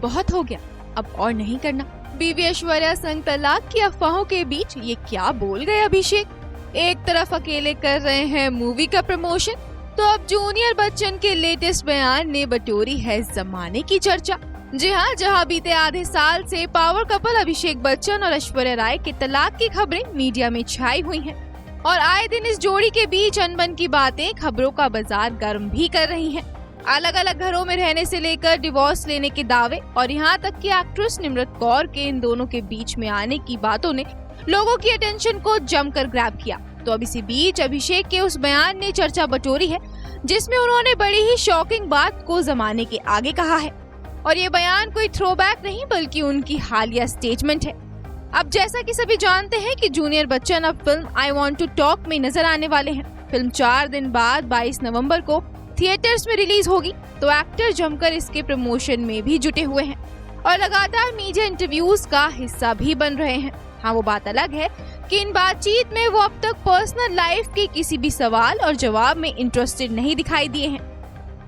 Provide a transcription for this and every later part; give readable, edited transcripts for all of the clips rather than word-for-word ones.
बहुत हो गया, अब और नहीं करना। बीवी ऐश्वर्या संग तलाक की अफवाहों के बीच ये क्या बोल गए अभिषेक। एक तरफ अकेले कर रहे हैं मूवी का प्रमोशन, तो अब जूनियर बच्चन के लेटेस्ट बयान ने बटोरी है जमाने की चर्चा। जी हाँ, जहाँ बीते आधे साल से पावर कपल अभिषेक बच्चन और ऐश्वर्या राय के तलाक की खबरें मीडिया में छाई हुई हैं और आए दिन इस जोड़ी के बीच अनबन की बातें खबरों का बाजार गर्म भी कर रही हैं। अलग अलग घरों में रहने से लेकर डिवोर्स लेने के दावे और यहाँ तक कि एक्ट्रेस निम्रत कौर के इन दोनों के बीच में आने की बातों ने लोगों की अटेंशन को जमकर ग्रैब किया। तो अब इसी बीच अभिषेक के उस बयान ने चर्चा बटोरी है जिसमें उन्होंने बड़ी ही शॉकिंग बात को जमाने के आगे कहा है। और ये बयान कोई थ्रोबैक नहीं बल्कि उनकी हालिया स्टेटमेंट है। अब जैसा कि सभी जानते हैं कि जूनियर बच्चन अब film I want to talk में नजर आने वाले हैं। फिल्म 4 दिन बाद 22 नवंबर को थिएटर्स में रिलीज होगी, तो एक्टर जमकर इसके प्रमोशन में भी जुटे हुए हैं और लगातार मीडिया इंटरव्यूज का हिस्सा भी बन रहे हैं। हाँ, वो बात अलग है कि इन बातचीत में वो अब तक पर्सनल लाइफ के किसी भी सवाल और जवाब में इंटरेस्टेड नहीं दिखाई दिए हैं।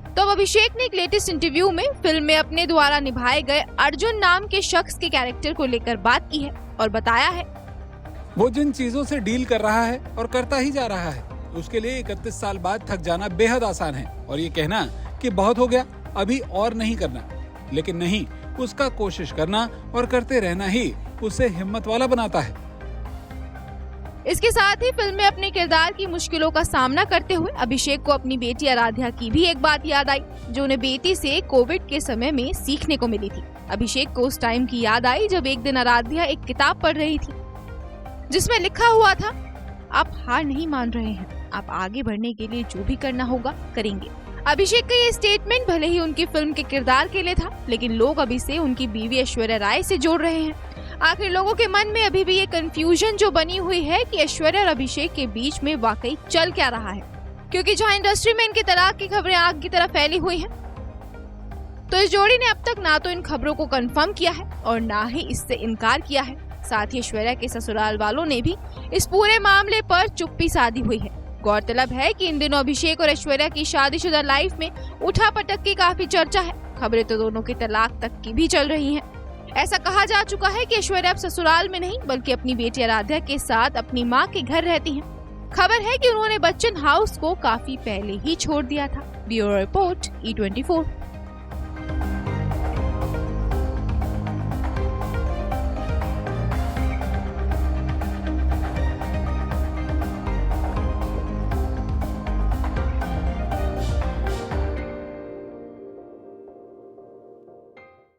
तो अब अभिषेक ने एक लेटेस्ट इंटरव्यू में फिल्म में अपने द्वारा निभाए गए अर्जुन नाम के शख्स के कैरेक्टर को लेकर बात की है और बताया है, वो जिन चीजों से डील कर रहा है और करता ही जा रहा है, उसके लिए 31 साल बाद थक जाना बेहद आसान है और ये कहना कि बहुत हो गया, अभी और नहीं करना। लेकिन नहीं, उसका कोशिश करना और करते रहना ही उसे हिम्मत वाला बनाता है। इसके साथ ही फिल्म में अपने किरदार की मुश्किलों का सामना करते हुए अभिषेक को अपनी बेटी आराध्या की भी एक बात याद आई जो उन्हें बेटी से कोविड के समय में सीखने को मिली थी। अभिषेक को उस टाइम की याद आई जब एक दिन आराध्या एक किताब पढ़ रही थी जिसमें लिखा हुआ था, आप हार नहीं मान रहे हैं, आप आगे बढ़ने के लिए जो भी करना होगा करेंगे। अभिषेक का ये स्टेटमेंट भले ही उनकी फिल्म के किरदार के लिए था, लेकिन लोग अभी से उनकी बीवी ऐश्वर्या राय से जोड़ रहे हैं। आखिर लोगों के मन में अभी भी ये कंफ्यूजन जो बनी हुई है कि ऐश्वर्या और अभिषेक के बीच में वाकई चल क्या रहा है, क्योंकि जहां इंडस्ट्री में इनके तलाक की खबरें आग की तरह फैली हुई हैं, तो इस जोड़ी ने अब तक ना तो इन खबरों को कंफर्म किया है और ना ही इससे इनकार किया है। साथ ही ऐश्वर्या के ससुराल वालों ने भी इस पूरे मामले पर चुप्पी साधी हुई है। गौरतलब है कि इन दिनों अभिषेक और ऐश्वर्या की शादीशुदा लाइफ में उठापटक की काफी चर्चा है। खबरें तो दोनों के तलाक तक की भी चल रही हैं। ऐसा कहा जा चुका है कि ऐश्वर्या अब ससुराल में नहीं बल्कि अपनी बेटी आराध्या के साथ अपनी मां के घर रहती हैं। खबर है कि उन्होंने बच्चन हाउस को काफी पहले ही छोड़ दिया था। Bureau report E24।